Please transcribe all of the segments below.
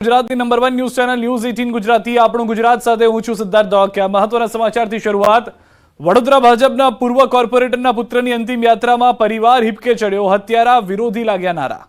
ગુજરાતની number 1 news channel news 18 Gujarati આપણું ગુજરાત સાથે હું છું સિદ્ધાર્થ ધોળકિયા। મહત્વના સમાચારથી શરૂઆત। વડોદરા ભાજપના પૂર્વ કોર્પોરેટરના પુત્રની અંતિમ યાત્રામાં પરિવાર હિપકે ચડ્યો, હત્યારા વિરોધી લાગ્યા નારા।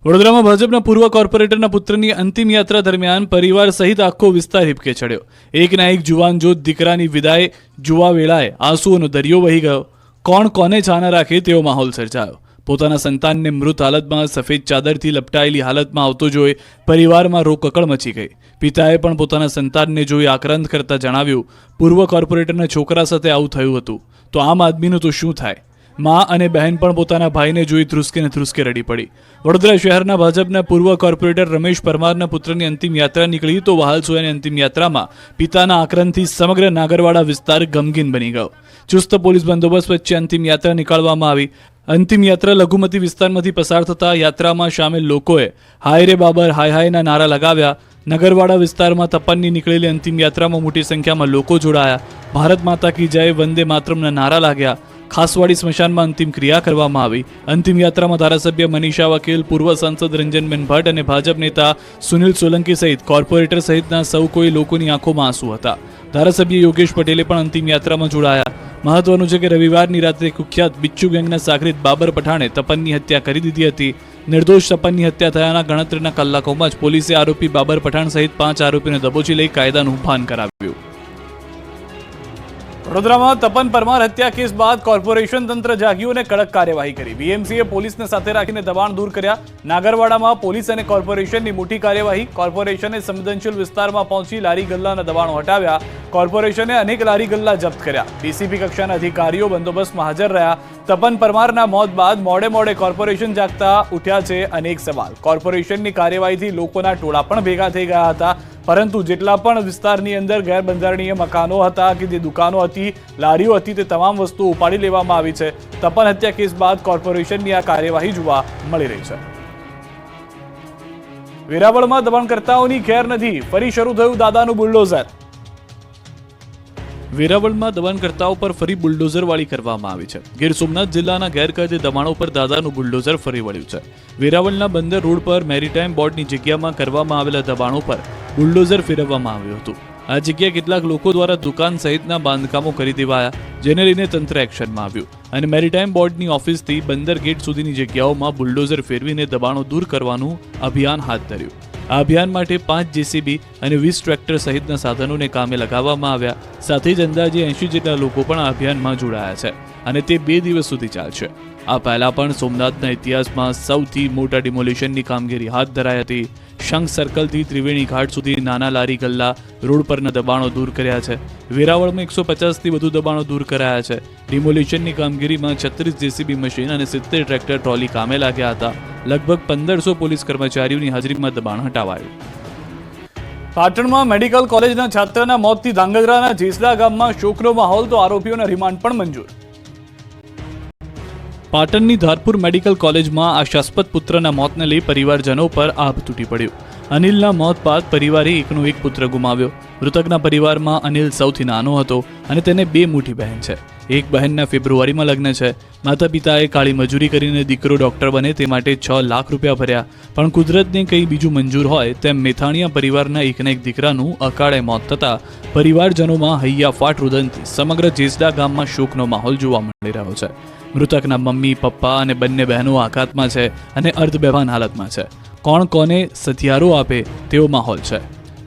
વડોદરામાં ભાજપના પૂર્વ કોર્પોરેટરના પુત્રની અંતિમ યાત્રા દરમિયાન પરિવાર સહિત આખો વિસ્તાર હિપકે ચડ્યો। એકના એક જુવાન જોત દીકરાની વિદાય જોવા વેળાએ આંસુઓનો દરિયો વહી ગયો। કોણ કોને છાના રાખે તેવો માહોલ સર્જાયો। પોતાના સંતાનને મૃત હાલતમાં સફેદ ચાદરથી લપટાયેલી હાલતમાં આવતો જોઈ પરિવારમાં રોકકળ મચી ગઈ। પિતાએ પણ પોતાના સંતાનને જોઈ આક્રાંત કરતા જણાવ્યું, પૂર્વ કોર્પોરેટરના છોકરા સાથે આવું થયું હતું તો આમ આદમીનું તો શું થાય। मां અને બહેન પણ પોતાના ભાઈને જોઈ ધ્રુસકે રડી પડી। વડોદરા શહેરના ભાજપના પૂર્વ કોર્પોરેટર રમેશ પરમારના પુત્રની અંતિમ યાત્રા નીકળી તો વહાલસોયાની અંતિમ યાત્રામાં પિતાના આક્રંદથી સમગ્ર નાગરવાડા વિસ્તાર ગમગીન બની ગયો। ચુસ્ત પોલીસ બંદોબસ્ત વચ્ચે અંતિમ યાત્રા નીકાળવામાં આવી। અંતિમ યાત્રા લઘુમતી વિસ્તારમાંથી પસાર થતા યાત્રામાં સામેલ લોકોએ હાય રે બાબર હાય હાયના નારા લગાવ્યા। નગરવાડા વિસ્તારમાં તપનની નીકળેલી અંતિમ યાત્રામાં મોટી સંખ્યામાં લોકો જોડાયા। ભારત માતા કી જય, વંદે માતરમના નારા લાગ્યા। ખાસવાડી સ્મશાનમાં અંતિમ ક્રિયા કરવામાં આવી। અંતિમ યાત્રામાં ધારાસભ્ય મનીષા વકીલ, પૂર્વ સાંસદ રંજનબેન ભટ્ટ અને ભાજપ નેતા સુનિલ સોલંકી સહિત કોર્પોરેટર સહિતના સૌ કોઈ લોકોની આંખોમાં આંસુ હતા। ધારાસભ્ય યોગેશ પટેલે પણ અંતિમ યાત્રામાં જોડાયા। મહત્વનું છે કે રવિવારની રાત્રે કુખ્યાત બિચ્ચુ ગેંગના સાગરીત બાબર પઠાણે તપનની હત્યા કરી દીધી હતી। નિર્દોષ તપનની હત્યા થયાના ગણતરીના કલાકોમાં જ પોલીસે આરોપી બાબર પઠાણ સહિત 5 આરોપીને દબોચી લઈ કાયદાનું ભાન કરાવ્યું। વડોદરામાં તપન પરમાર હત્યા કેસ બાદ કોર્પોરેશન તંત્ર જાગ્યું અને કડક કાર્યવાહી કરી। બીએમસીએ પોલીસને સાથે રાખીને દબાણ દૂર કર્યા। નાગરવાડામાં પોલીસ અને કોર્પોરેશનની મોટી કાર્યવાહી। કોર્પોરેશને સંવેદનશીલ વિસ્તારમાં પહોંચી લારી ગલ્લાના દબાણો હટાવ્યા। કોર્પોરેશને અનેક લારી ગલ્લા જપ્ત કર્યા। ડીસીપી કક્ષાના અધિકારીઓ બંદોબસ્તમાં હાજર રહ્યા। તપન પરમારના મોત બાદ મોડે કોર્પોરેશન જાગતા ઉઠ્યા છે અનેક સવાલ। કોર્પોરેશનની કાર્યવાહીથી લોકોના ટોળા પણ ભેગા થઈ ગયા હતા, પરંતુ જેટલા પણ વિસ્તારની અંદર ગેરબંધારણીય મકાનો હતા કે જે દુકાનો હતી, લારીઓ હતી, તે તમામ વસ્તુઓ ઉપાડી લેવામાં આવી છે। તપન હત્યા કેસ બાદ કોર્પોરેશનની આ કાર્યવાહી જોવા મળી રહી છે। વેરાવળમાં દબાણકર્તાઓની ખેર નથી, ફરી શરૂ થયું દાદાનું બુલડોઝર। વેરાવળમાં દબાણકર્તાઓ પર ફરી બુલડોઝરવાળી કરવામાં આવી છે। ગીર સોમનાથ જિલ્લાના ગેરકાયદે દબાણો પર દાદાનું બુલડોઝર ફરી વળ્યું છે। વેરાવળના બંદર રોડ પર મેરીટાઈમ બોર્ડની જગ્યામાં કરવામાં આવેલા દબાણો પર બુલડોઝર ફેરવવામાં આવ્યું હતું। આ જગ્યાએ કેટલાક લોકો દ્વારા દુકાન સહિતના બાંધકામો કરી દેવાયા, જેને લઈને તંત્ર એક્શનમાં આવ્યું અને મેરીટાઈમ બોર્ડની ઓફિસથી બંદર ગેટ સુધીની જગ્યાઓમાં બુલડોઝર ફેરવીને દબાણો દૂર કરવાનું અભિયાન હાથ ધર્યું। આ અભિયાન માટે 5 જેસીબી અને 20 ટ્રેક્ટર સહિતના સાધનોને કામે લગાવવામાં આવ્યા। સાથે જ અંદાજે 80 જેટલા લોકો પણ આ અભિયાનમાં જોડાયા છે અને તે 2 દિવસ સુધી ચાલશે। આ પહેલા પણ સોમનાથના ઇતિહાસમાં સૌથી મોટા ડિમોલિશનની કામગીરી હાથ ધરાઈ હતી। શંખ સર્કલથી ત્રિવેણી ઘાટ સુધી નાના લારી ગલ્લા રોડ પરના દબાણો દૂર કર્યા છે। વેરાવળમાં 150થી વધુ દબાણો દૂર કરાયા છે। ડિમોલિશનની કામગીરીમાં 36 જેસીબી મશીન અને 70 ટ્રેક્ટર ટ્રોલી કામે લાગ્યા હતા। લગભગ 1500 પોલીસ કર્મચારીઓની હાજરીમાં દબાણ હટાવાયું। પાટણમાં મેડિકલ કોલેજના છાત્રના મોતથી ધાંગધ્રાના જેસડા ગામમાં શોકનો માહોલ તો આરોપીઓના રિમાન્ડ પણ મંજૂર। પાટણની ધારપુર મેડિકલ કોલેજમાં આશાસ્પદ પુત્રના મોતને લઈ પરિવારજનો પર આભ તૂટી પડ્યું। અનિલના મોત બાદ પરિવારે એકનો એક પુત્ર ગુમાવ્યો। મૃતકના પરિવારમાં અનિલ સૌથી નાનો હતો અને તેને 2 મોટી બહેન છે। એક બહેનના ફેબ્રુઆરીમાં લગ્ન છે। માતા પિતાએ કાળી મજૂરી કરીને દીકરો ડોક્ટર બને તે માટે 6 લાખ રૂપિયા ભર્યા, પણ કુદરતને કંઈ બીજું મંજૂર હોય તેમ મેથાણીયા પરિવારના એકના એક દીકરાનું અકાળે મોત થતાં પરિવારજનોમાં હૈયાફાટ રુદનથી સમગ્ર જેસડા ગામમાં શોકનો માહોલ જોવા મળી રહ્યો છે। મૃતકના મમ્મી, પપ્પા અને બંને બહેનો આઘાતમાં છે અને અર્ધબેભાન હાલતમાં છે। કોણ કોને સથિયારો આપે તેવો માહોલ છે।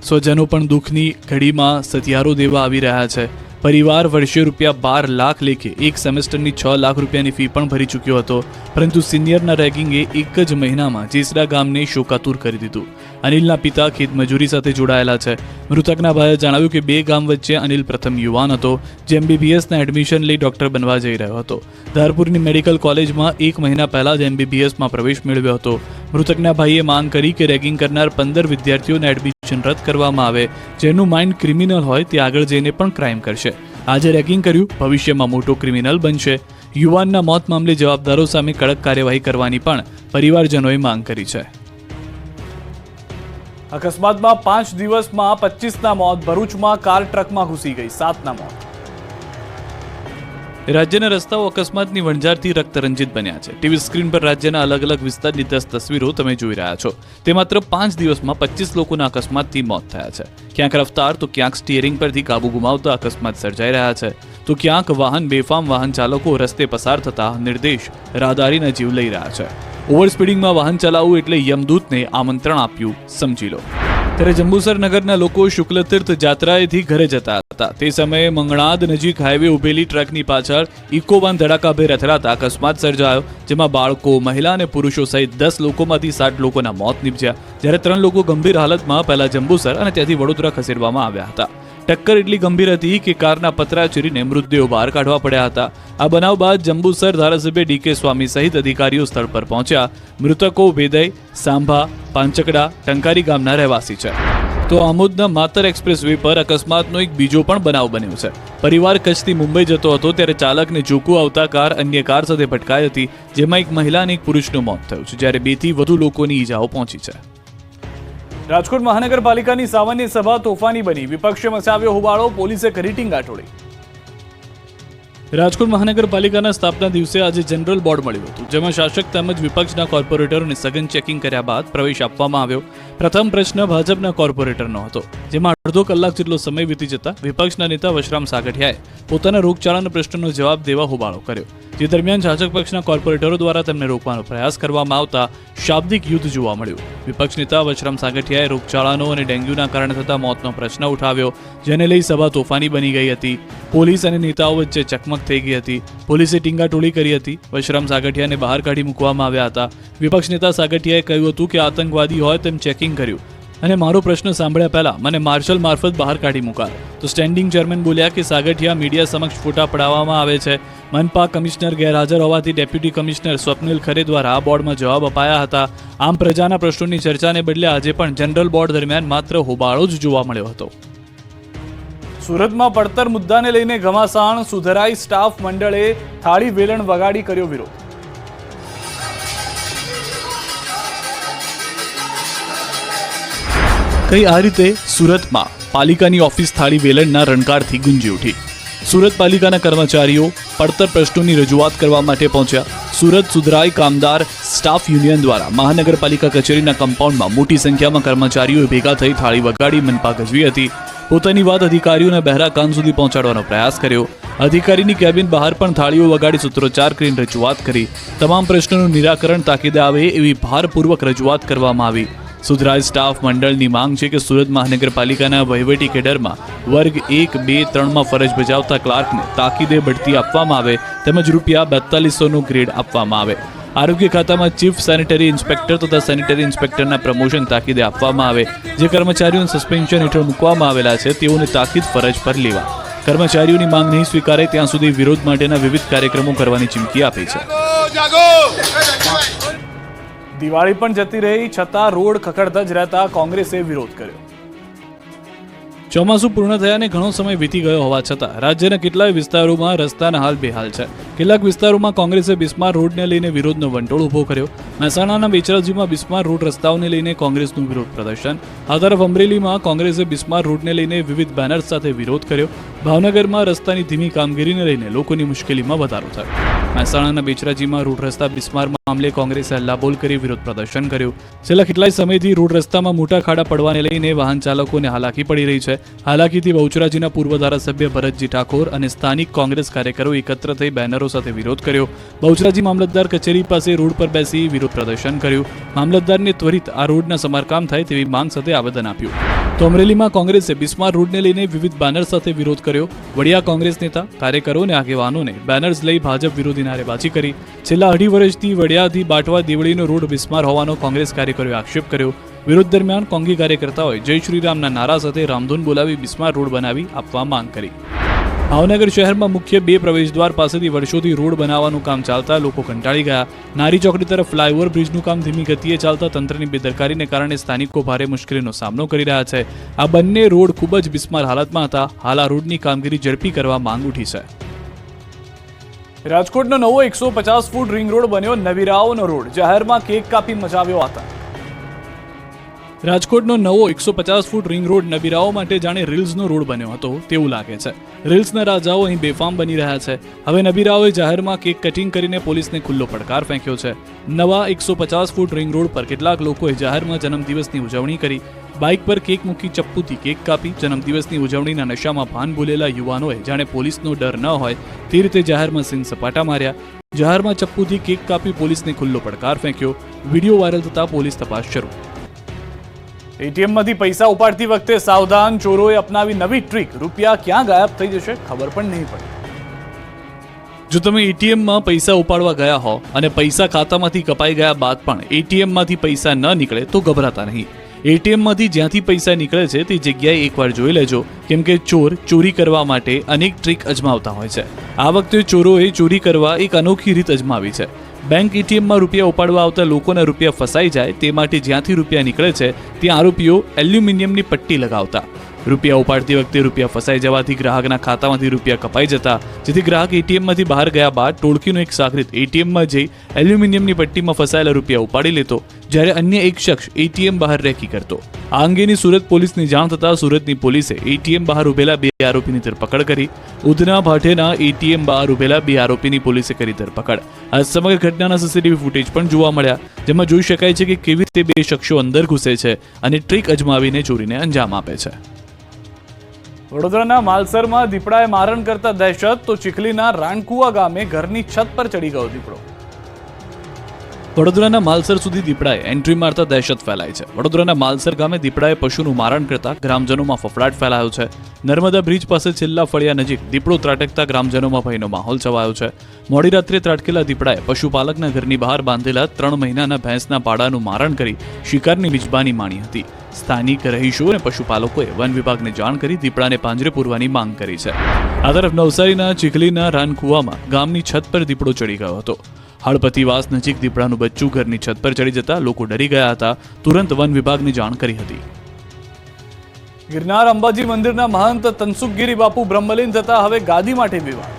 સ્વજનો પણ દુઃખની ઘડીમાં સથિયારો દેવા આવી રહ્યા છે। પરિવાર વર્ષે રૂપિયા 12 લાખ લેખે એક સેમેસ્ટરની 6 લાખ રૂપિયાની ફી પણ ભરી ચૂક્યો હતો, પરંતુ સિનિયરના રેગિંગે એક જ મહિનામાં જેસડા ગામને શોકાતુર કરી દીધું। અનિલના પિતા ખેતમજૂરી સાથે જોડાયેલા છે। મૃતકના ભાઈએ જણાવ્યું કે 2 ગામ વચ્ચે અનિલ પ્રથમ યુવાન હતો જે MBBSના એડમિશન લઈ ડોક્ટર બનવા જઈ રહ્યો હતો। ધારપુરની મેડિકલ કોલેજમાં 1 મહિના પહેલા જ MBBSમાં પ્રવેશ મેળવ્યો હતો। મૃતકના ભાઈએ માંગ કરી કે રેગિંગ કરનાર 15 વિદ્યાર્થીઓને એડમિશન રદ કરવામાં આવે। જેનું માઇન્ડ ક્રિમિનલ હોય તે આગળ જઈને પણ ક્રાઇમ કરશે। આજે રેગિંગ કર્યું, ભવિષ્યમાં મોટો ક્રિમિનલ બનશે। યુવાનના મોત મામલે જવાબદારો સામે કડક કાર્યવાહી કરવાની પણ પરિવારજનોએ માંગ કરી છે। અકસ્માતમાં 5 દિવસમાં 25ના મોત. ભરૂચમાં કાર ટ્રકમાં ઘૂસી ગઈ, 7ના મોત. રાજ્યના રસ્તાઓ અકસ્માતની વણઝારથી રક્તરંજિત બન્યા છે. ટીવી સ્ક્રીન પર રાજ્યના અલગ અલગ વિસ્તારની 10 તસવીરો તમે જોઈ રહ્યા છો. તે માત્ર 5 દિવસમાં 25 લોકોના અકસ્માતથી મોત થયા છે. ક્યાંક રફતાર તો ક્યાંક સ્ટીયરિંગ પરથી કાબુ ગુમાવતા અકસ્માત સર્જાઈ રહ્યા છે, તો ક્યાંક બેફામ વાહન ચાલકો રસ્તે પસાર થતા નિર્દેશ રાહદારીના જીવ લઈ રહ્યા છે. ઓવર સ્પીડિંગમાં વાહન ચલાવવું એટલે યમદૂતને આમંત્રણ આપ્યું, સમજી લો. ત્યારે જંબુસર નગરના લોકો શુક્લતીર્થ જાત્રાએથી ઘરે જતા હતા. તે સમયે મંગણાદ નજીક હાઈવે ઉભેલી ટ્રકની પાછળ ઇકોવાન ધડાકાભેર અથડાતા અકસ્માત સર્જાયો, જેમાં બાળકો, મહિલા અને પુરુષો સહિત 10 લોકોમાંથી 60 લોકોના મોત નીપજ્યા, જ્યારે 3 લોકો ગંભીર હાલતમાં પહેલા જંબુસર અને ત્યાંથી વડોદરા ખસેડવામાં આવ્યા હતા. ટક્કર એટલી ગંભીર હતી કે કારના પતરા ચીરીને મૃતદેહો બહાર કાઢવા પડ્યા હતા. આ બનાવ બાદ જંબુસર ધારાસભ્ય ડીકે સ્વામી સહિત અધિકારીઓ સ્થળ પર પહોંચ્યા. મૃતકો વેદય, સાંભા, પાંચકડા, ટંકારી ગામના રહેવાસી છે. તો આમોદના માતર એક્સપ્રેસ વે પર અકસ્માતનો એક બીજો પણ બનાવ બન્યો છે. પરિવાર કચ્છથી મુંબઈ જતો હતો ત્યારે ચાલકને ઝોકું આવતા કાર અન્ય કાર સાથે ભટકાઈ હતી, જેમાં એક મહિલા અને એક પુરુષનું મોત થયું છે, જ્યારે 2 થી વધુ લોકોની ઈજાઓ પહોંચી છે. રાજકોટ મહાનગરપાલિકાની સામાન્ય સભા તોફાની બની. વિપક્ષે મચાવ્યો હોબાળો, પોલીસે કરી ટીંગાટોળી. રાજકોટ મહાનગરપાલિકાના સ્થાપના દિવસે આજે જનરલ બોર્ડ મળ્યું હતું, જેમાં શાસક તેમજ વિપક્ષના કોર્પોરેટરોને સઘન ચેકિંગ કર્યા બાદ પ્રવેશ આપવામાં આવ્યો. પ્રથમ પ્રશ્ન ભાજપના કોર્પોરેટરનો હતો, જેમાં અડધો કલાક જેટલો સમય વીતી જતા વિપક્ષના નેતા વશરામ સાગઠિયાએ પોતાના રોગચાળાના પ્રશ્નનો જવાબ દેવા હોબાળો કર્યો. જે દરમિયાન શાસક પક્ષના કોર્પોરેટરો દ્વારા તેમને રોકવાનો પ્રયાસ કરવામાં આવતા શાબ્દિક યુદ્ધ જોવા મળ્યું. વિપક્ષ નેતા વશરામ સાગઠિયાએ રોગચાળાનો અને ડેન્ગ્યુના કારણે થતા મોતનો પ્રશ્ન ઉઠાવ્યો, જેને લઈ સભા તોફાની બની ગઈ હતી. પોલીસ અને નેતાઓ વચ્ચે ચકમક થઈ ગઈ હતી. પોલીસે ટીંગાટોળી કરી હતી. વશરામ સાગઠિયાને બહાર કાઢી મૂકવામાં આવ્યા હતા. વિપક્ષ નેતા સાગઠિયાએ કહ્યું હતું કે આતંકવાદી હોય તેમ ચેકિંગ કર્યું અને મારો પ્રશ્ન સાંભળ્યા પહેલા મને માર્શલ મારફત બહાર કાઢી મૂકાય. તો સ્ટેન્ડિંગ ચેરમેન બોલ્યા કે સાગઠિયા મીડિયા સમક્ષ ફોટા પડાવવામાં આવે છે. મનપા કમિશનર ગેરહાજર હોવાથી ડેપ્યુટી કમિશનર સ્વપ્નિલ ખરે દ્વારા આ બોર્ડમાં જવાબ અપાયા હતા. આમ પ્રજાના પ્રશ્નોની ચર્ચાને બદલે આજે પણ જનરલ બોર્ડ દરમિયાન માત્ર હોબાળો જ જોવા મળ્યો હતો. સુરતમાં પડતર મુદ્દાને લઈને ઘમાસાણ. સુધરાઈ સ્ટાફ મંડળે થાળી વેલણ વગાડી કર્યો વિરોધ. કઈ આ રીતે સુરતમાં પાલિકાની ઓફિસ થાળી વેલણના રણકારથી ગુંજી ઉઠી. સુરત પાલિકાના કર્મચારીઓ પડતર પ્રશ્નોની રજૂઆત કરવા માટે પહોંચ્યા. સુરત સુધરાઈ કામદાર સ્ટાફ યુનિયન દ્વારા મહાનગરપાલિકા કચેરીના કમ્પાઉન્ડમાં મોટી સંખ્યામાં કર્મચારીઓ ભેગા થઈ થાળી વગાડી મનપા ગજવી હતી. પોતાની વાત અધિકારીઓના બહેરા કાન સુધી પહોંચાડવાનો પ્રયાસ કર્યો. અધિકારીની કેબિન બહાર પણ થાળીઓ વગાડી સૂત્રોચ્ચાર કરીને રજૂઆત કરી. તમામ પ્રશ્નોનું નિરાકરણ તાકીદે આવે એવી ભારપૂર્વક રજૂઆત કરવામાં આવી. સુધરાઈ સ્ટાફ મંડળની માંગ છે કે સુરત મહાનગરપાલિકાના વહીવટી કેડરમાં વર્ગ 1, 2, 3માં ફરજ બજાવતા ક્લાર્કને તાકીદે બઢતી આપવામાં આવે તેમજ ₹4200નો ગ્રેડ આપવામાં આવે. આરોગ્ય ખાતામાં ચીફ સેનિટરી ઇન્સ્પેક્ટર તથા સેનિટરી ઇન્સ્પેક્ટરના પ્રમોશન તાકીદે આપવામાં આવે. જે કર્મચારીઓને સસ્પેન્શન હેઠળ મૂકવામાં આવેલા છે તેઓને તાકીદ ફરજ પર લેવા. કર્મચારીઓની માંગ નહીં સ્વીકારે ત્યાં સુધી વિરોધ માટેના વિવિધ કાર્યક્રમો કરવાની ચીમકી આપી છે. દિવાળી પણ જતી રહી છતાં રોડ ખખડતા જ રહેતા કોંગ્રેસે વિરોધ કર્યો. ચોમાસું પૂર્ણ થયાને ઘણો સમય વીતી ગયો હોવા છતાં રાજ્યના કેટલાય વિસ્તારોમાં રસ્તાના હાલ બેહાલ છે. કેટલાક વિસ્તારોમાં કોંગ્રેસે બિસ્માર રોડને લઈને વિરોધનો વંટોળ ઊભો કર્યો. મહેસાણાના બેચરાજીમાં બિસ્માર રોડ રસ્તાઓને લઈને કોંગ્રેસનું વિરોધ પ્રદર્શન. આ તરફ અમરેલીમાં કોંગ્રેસે બિસ્માર રોડને લઈને વિવિધ બેનર્સ સાથે વિરોધ કર્યો. ભાવનગરમાં રસ્તાની ધીમી કામગીરીને લઈને લોકોની મુશ્કેલીમાં વધારો થયો. મહેસાણાના બેચરાજીમાં રોડ રસ્તા બિસ્માર મામલે કોંગ્રેસે હલ્લાબોલ કરી વિરોધ પ્રદર્શન કર્યું. છેલ્લા કેટલાય સમયથી રોડ રસ્તામાં મોટા ખાડા પડવાને લઈને વાહન ચાલકોને હાલાકી પડી રહી છે. હાલાકીથી બહુચરાજીના પૂર્વ ધારાસભ્ય ભરતજી ઠાકોર અને સ્થાનિક કોંગ્રેસ કાર્યકરો એકત્ર થઈ બેનરો સાથે વિરોધ કર્યો. બહુચરાજી મામલતદાર કચેરી પાસે રોડ પર બેસી વિરોધ પ્રદર્શન કર્યું. મામલતદારને ત્વરિત આ રોડના સમારકામ થાય તેવી માંગ સાથે આવેદન આપ્યું. તો અમરેલીમાં કોંગ્રેસે બિસ્માર રોડને લઈને વિવિધ બેનર સાથે વિરોધ કર્યો. વડિયા કોંગ્રેસ નેતા, કાર્યકરો અને આગેવાનોને બેનર્સ લઈ ભાજપ વિરોધી નારેબાજી કરી. છેલ્લા 2.5 વર્ષથી વડિયાથી બાટવા દેવળીનો રોડ બિસ્માર હોવાનો કોંગ્રેસ કાર્યકરોએ આક્ષેપ કર્યો. વિરોધ દરમિયાન કોંગી કાર્યકર્તાઓએ જય શ્રીરામના નારા સાથે રામધૂન બોલાવી બિસ્માર રોડ બનાવી આપવા માંગ કરી. ભાવનગર શહેરમાં મુખ્ય 2 પ્રવેશદ્વાર પાસેથી વર્ષોથી રોડ બનાવવાનું કામ ચાલતા લોકો કંટાળી ગયા. નારી ચોકડી તરફ ફ્લાયઓવર બ્રિજનું કામ ધીમી ગતિએ ચાલતા તંત્રની બેદરકારીને કારણે સ્થાનિકો ભારે મુશ્કેલીનો સામનો કરી રહ્યા છે. આ બંને રોડ ખૂબ જ બિસ્માર હાલતમાં હતા. હાલ આ રોડની કામગીરી ઝડપી કરવા માંગ ઉઠી છે. રાજકોટનો નવો 150 ફૂટ રિંગ રોડ બન્યો. નવીરાઓનો રોડ જાહેરમાં કેક કાપી મચાવ્યો હતા. રાજકોટનો નવો 150 ફૂટ રિંગ રોડ નબીરાઓ માટે જાણે રીલ્સનો રોડ બન્યો હતો તેવું લાગે છે. રીલ્સના રાજાઓ અહીં બેફામ બની રહ્યા છે. હવે નબીરાઓએ જાહેરમાં કેક કટિંગ કરીને પોલીસને ખુલ્લો પડકાર ફેંક્યો છે. નવા 150 ફૂટ રિંગ રોડ પર કેટલાક લોકોએ જાહેરમાં જન્મદિવસની ઉજવણી કરી. બાઇક પર કેક મૂકી ચપ્પુથી કેક કાપી. જન્મદિવસની ઉજવણીના નશામાં ભાન ભૂલેલા યુવાનોએ જાણે પોલીસનો ડર ન હોય તે રીતે જાહેરમાં સિંગ સપાટા માર્યા. જાહેરમાં ચપ્પુથી કેક કાપી પોલીસને ખુલ્લો પડકાર ફેંક્યો. વિડીયો વાયરલ થતા પોલીસ તપાસ શરૂ. એટીએમમાંથી પૈસા ઉપાડતી વખતે સાવધાન, ચોરોએ અપનાવી નવી ટ્રીક. રૂપિયા ક્યાં ગાયબ થઈ જશે ખબર પણ નહીં પડે. જો તમે એટીએમમાં પૈસા ઉપાડવા ગયા હો અને પૈસા ખાતામાંથી કપાઈ ગયા બાદ પણ એટીએમમાંથી પૈસા ન નીકળે તો ગભરાતા નહીં. એટીએમમાંથી જ્યાંથી પૈસા નીકળે છે તે જગ્યાએ એકવાર જોઈ લેજો, કેમ કે ચોર ચોરી કરવા માટે અનેક ટ્રીક અજમાવતા હોય છે. આ વખતે ચોરોએ ચોરી કરવા એક અનોખી રીત અજમાવી છે. બેંક એટીએમમાં રૂપિયા ઉપાડવા આવતા લોકોના રૂપિયા ફસાઈ જાય તે માટે જ્યાંથી રૂપિયા નીકળે છે ત્યાં આરોપીઓ એલ્યુમિનિયમની પટ્ટી લગાવતા. રૂપિયા ઉપાડતી વખતે રૂપિયા ફસાઈ જવાથી ગ્રાહકના ખાતામાંથી રૂપિયા કપાઈ જતા, જેથી ગ્રાહક એટીએમમાંથી બહાર ગયા બાદ ટોળકીનો એક સાગરીત એટીએમમાં જઈ એલ્યુમિનિયમની પટ્ટીમાં ફસાયેલા રૂપિયા ઉપાડી લેતો, જ્યારે અન્ય એક શખ્સ એટીએમ બહાર રેકી કરતો. આ અંગેની સુરત પોલીસની જાણ થતાં સુરતની પોલીસે એટીએમ બહાર ઉભેલા 2 આરોપીની ધરપકડ કરી. ઉધના ભાટેના એટીએમ બહાર ઉભેલા 2 આરોપીની પોલીસે કરી ધરપકડ. આ સમગ્ર ઘટનાના સીસીટીવી ફૂટેજ પણ જોવા મળ્યા, જેમાં જોઈ શકાય છે કે કેવી રીતે 2 શખ્સો અંદર ઘૂસે છે અને ટ્રીક અજમાવીને ચોરીને અંજામ આપે છે. વડોદરાના માલસરમાં દીપડાએ મારણ કરતા દહેશત, તો ચીખલીના રાણકુવા ગામે ઘરની છત પર ચડી ગયો દીપડો. વડોદરાના માલસર સુધી દીપડાએ એન્ટ્રી મારતા દહેશત ફેલાઈ છે. વડોદરાના માલસર ગામે દીપડાએ પશુનું મારણ કરતા ગ્રામજનોમાં ફફડાટ ફેલાયો છે. નર્મદા બ્રિજ પાસે છેલ્લા ફળિયા નજીક દીપડો ત્રાટકતા ગ્રામજનોમાં ભયનો માહોલ છવાયો છે. મોડી રાત્રે ત્રાટકેલા દીપડાએ પશુપાલકના ઘરની બહાર બાંધેલા 3 મહિનાના ભેંસના પાડાનું મારણ કરી શિકારની મિજબાની માણી હતી. સ્થાનિક રહીશો અને પશુપાલકોએ વન વિભાગને જાણ કરી દીપડાને પાંજરે પૂરવાની માંગ કરી છે. આ તરફ નવસારીના ચીખલીના રાનકુવામાં ગામની છત પર દીપડો ચડી ગયો હતો. હળપતિવાસ નજીક દીપડાનું બચ્ચું ઘરની છત પર ચડી જતા લોકો ડરી ગયા હતા. તુરંત વન વિભાગને જાણ કરી હતી. ગિરનાર અંબાજી મંદિરના મહંત તનસુખગીરી બાપુ બ્રહ્મલીન થતા હવે ગાદી માટે વિવાદ.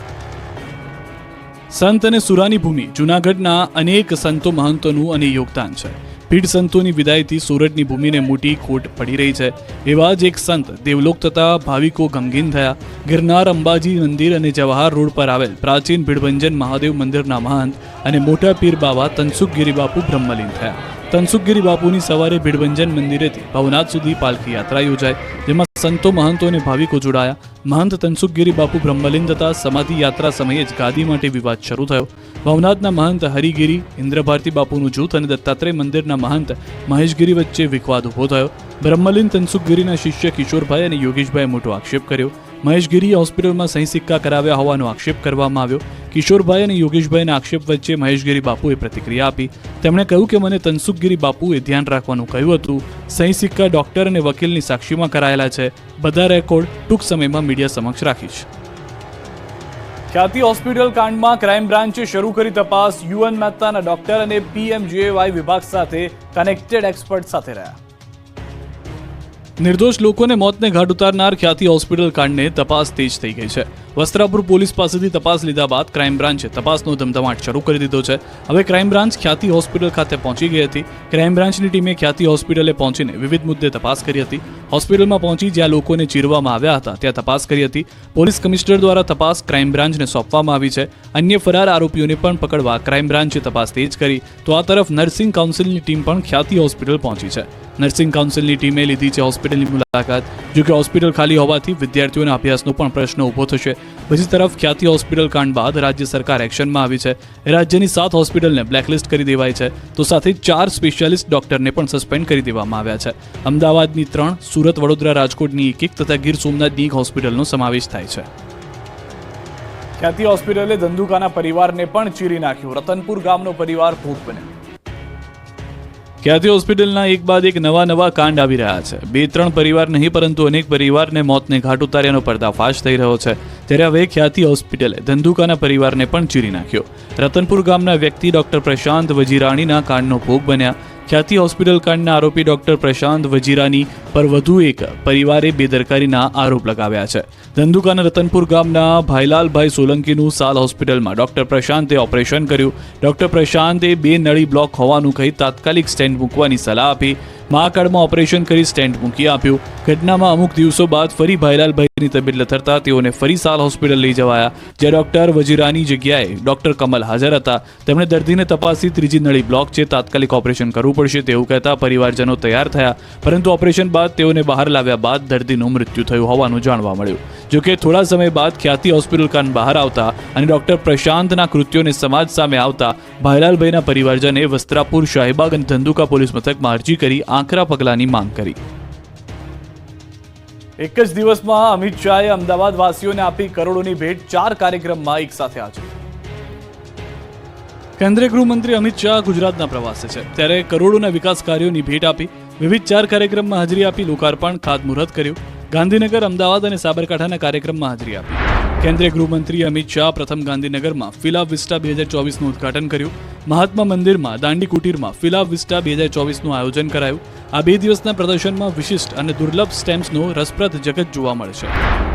સંત અને સુરાની ભૂમિ જૂનાગઢના અનેક સંતો મહંતોનું અને યોગદાન છે. પીઢ સંતોની વિદાયથી સુરતની ભૂમિને મોટી ખોટ પડી રહી છે. એવા જ એક સંત દેવલોક થતા ભાવિકો ગમગીન થયા. ગિરનાર અંબાજી મંદિર અને જવાહર રોડ પર આવેલ પ્રાચીન ભીડભંજન મહાદેવ મંદિરના મહંત અને મોટા પીર બાબા તનસુખગીરી બાપુ બ્રહ્મલીન થયા. તનસુખગીરી બાપુની સવારે ભીડભંજન મંદિરેથી ભવનાથ સુધી પાલખી યાત્રા યોજાઈ, જેમાં સંતો મહંતો અને ભાવિકો જોડાયા. મહંત તનસુખગીરી બાપુ બ્રહ્મલીન થતા સમાધિ યાત્રા સમયે જ ગાદી માટે વિવાદ શરૂ થયો. ભવનાથના મહંત હરિગીરી, ઇન્દ્રભારતી બાપુનું જૂથ અને દત્તાત્રેય મંદિરના મહંત મહેશગીરી વચ્ચે વિવાદ ઉભો થયો. બ્રહ્મલીન તનસુખગીરીના શિષ્ય કિશોરભાઈ અને યોગેશભાઈએ મોટો આક્ષેપ કર્યો. મહેશગીરી હોસ્પિટલમાં સહી સિક્કા કરાવ્યા હોવાનો આક્ષેપ કરવામાં આવ્યો. કિશોરભાઈ અને યોગેશભાઈના આક્ષેપ વચ્ચે મહેશગીરી બાપુએ પ્રતિક્રિયા આપી. તેમણે કહ્યું કે મને તનસુખગીરી બાપુએ ધ્યાન રાખવાનું કહ્યું હતું. સહી સિક્કા ડોક્ટર અને વકીલની સાક્ષીમાં કરાયેલા છે. બધા રેકોર્ડ ટૂંક સમયમાં મીડિયા સમક્ષ રાખીશ. ખ્યાતિ હોસ્પિટલ કાંડમાં ક્રાઇમ બ્રાન્ચે શરૂ કરી તપાસ. યુએન મહેતાના ડોક્ટર અને પીએમજેએવાય વિભાગ સાથે કનેક્ટેડ એક્સપર્ટ સાથે રહ્યા. નિર્દોષ લોકોને મોતને ઘાટ ઉતારનાર ખ્યાતિ હોસ્પિટલ કાંડને તપાસ તેજ થઈ ગઈ છે. વસ્ત્રાપુર પોલીસ પાસેથી તપાસ લીધા બાદ ક્રાઇમ બ્રાન્ચે તપાસનો ધમધમાટ શરૂ કરી દીધો છે. હવે ક્રાઇમ બ્રાન્ચ ખ્યાતિ હોસ્પિટલ ખાતે પહોંચી ગઈ હતી. ક્રાઇમ બ્રાન્ચની ટીમે ખ્યાતિ હોસ્પિટલે પહોંચીને વિવિધ મુદ્દે તપાસ કરી હતી. હોસ્પિટલમાં પહોંચી જ્યાં લોકોને ચીરવામાં આવ્યા હતા ત્યાં તપાસ કરી હતી. પોલીસ કમિશનર દ્વારા તપાસ ક્રાઇમ બ્રાન્ચને સોંપવામાં આવી છે. અન્ય ફરાર આરોપીઓને પણ પકડવા ક્રાઇમ બ્રાન્ચે તપાસ તેજ કરી. તો આ તરફ નર્સિંગ કાઉન્સિલની ટીમ પણ ખ્યાતિ હોસ્પિટલ પહોંચી છે. નર્સિંગ કાઉન્સિલની ટીમે લીધી છે હોસ્પિટલની મુલાકાત. જો કે હોસ્પિટલ ખાલી હોવાથી વિદ્યાર્થીઓના અભ્યાસનો પણ પ્રશ્ન ઊભો થશે. બીજી તરફ ખ્યાતિ હોસ્પિટલ કાંડ બાદ રાજ્ય સરકાર એક્શનમાં આવી છે. રાજ્યની 7 હોસ્પિટલને બ્લેકલિસ્ટ કરી દેવાઈ છે, તો સાથે 4 સ્પેશિયાલિસ્ટ ડોક્ટરને પણ સસ્પેન્ડ કરી દેવામાં આવ્યા છે. અમદાવાદની 3, સુરત, વડોદરા, રાજકોટની 1 તથા ગીર સોમનાથની 1 હોસ્પિટલનો સમાવેશ થાય છે. ખ્યાતિ હોસ્પિટલે ધંધુકાના પરિવારને પણ ચીરી નાખ્યો. રતનપુર ગામનો પરિવાર ભોગ બન્યો. ખ્યાતિ હોસ્પિટલના એક બાદ એક નવા કાંડ આવી રહ્યા છે. 2-3 પરિવાર નહીં પરંતુ અનેક પરિવારને મોતને ઘાટ ઉતાર્યાનો પર્દાફાશ થઈ રહ્યો છે. ત્યારે હવે ખ્યાતિ હોસ્પિટલે ધંધુકાના પરિવારને પણ ચીરી નાખ્યો. રતનપુર ગામના વ્યક્તિ ડોક્ટર પ્રશાંત વજીરાણીના કાંડનો ભોગ બન્યા. ખ્યાતિ હોસ્પિટલ કાંડના આરોપી ડોક્ટર પ્રશાંત વજીરાની પર વધુ એક પરિવારે બેદરકારીના આરોપ લગાવ્યા છે. ધંધુકાના રતનપુર ગામના ભાઈલાલભાઈ સોલંકીનું સાલ હોસ્પિટલમાં ડોક્ટર પ્રશાંતે ઓપરેશન કર્યું. ડોક્ટર પ્રશાંતે 2 નળી બ્લોક હોવાનું કહી તાત્કાલિક સ્ટેન્ટ મૂકવાની સલાહ આપી. મહાકાળમાં ઓપરેશન કરી સ્ટેન્ટ મૂકી આપ્યું. ઘટનામાં અમુક દિવસો બાદ ફરી ભાઈલાલભાઈની તબિયત લથડતા તેઓને ફરી સાલ હોસ્પિટલ લઈ જવાયા, જ્યાં ડોક્ટર વજીરાની જગ્યાએ ડોક્ટર કમલ હાજર હતા. તેમણે દર્દીને તપાસી ત્રીજી નળી બ્લોક છે, તાત્કાલિક ઓપરેશન કરવું પડશે તેવું કહેતા પરિવારજનો તૈયાર થયા, પરંતુ ઓપરેશન બાદ તેઓને બહાર લાવ્યા બાદ દર્દીનું મૃત્યુ થયું હોવાનું જાણવા મળ્યું. જોકે થોડા સમય બાદ ખ્યાતિ હોસ્પિટલ કાન બહાર આવતા અને ડોક્ટર પ્રશાંતના કૃત્યોને સમાજ સામે આવતા ભાઈલાલભાઈના પરિવારજને વસ્ત્રાપુર, શાહીબાગ અને ધંધુકા પોલીસ મથકમાં અરજી કરી આકરા પગલાંની માંગ કરી. એક જ દિવસમાં અમિત શાહે અમદાવાદ વાસીઓને આપી કરોડોની ભેટ, 4 કાર્યક્રમમાં એક સાથે હાજર. કેન્દ્રીય ગૃહમંત્રી અમિત શાહ ગુજરાતના પ્રવાસે છે, ત્યારે કરોડોના વિકાસ કાર્યોની ભેટ આપી. વિવિધ 4 કાર્યક્રમમાં હાજરી આપી લોકાર્પણ, ખાતમુહૂર્ત કર્યું. ગાંધીનગર, અમદાવાદ અને સાબરકાંઠાના કાર્યક્રમમાં હાજરી આપી. કેન્દ્રીય ગૃહમંત્રી અમિત શાહ પ્રથમ ગાંધીનગરમાં ફિલાપ વિસ્ટા 2024નું ઉદ્ઘાટન કર્યું. મહાત્મા મંદિરમાં દાંડી કુટીરમાં ફિલાપ વિસ્ટા 2024નું આયોજન કરાયું. આ 2 દિવસના પ્રદર્શનમાં વિશિષ્ટ અને દુર્લભ સ્ટેમ્પ્સનો રસપ્રદ જગત જોવા મળશે.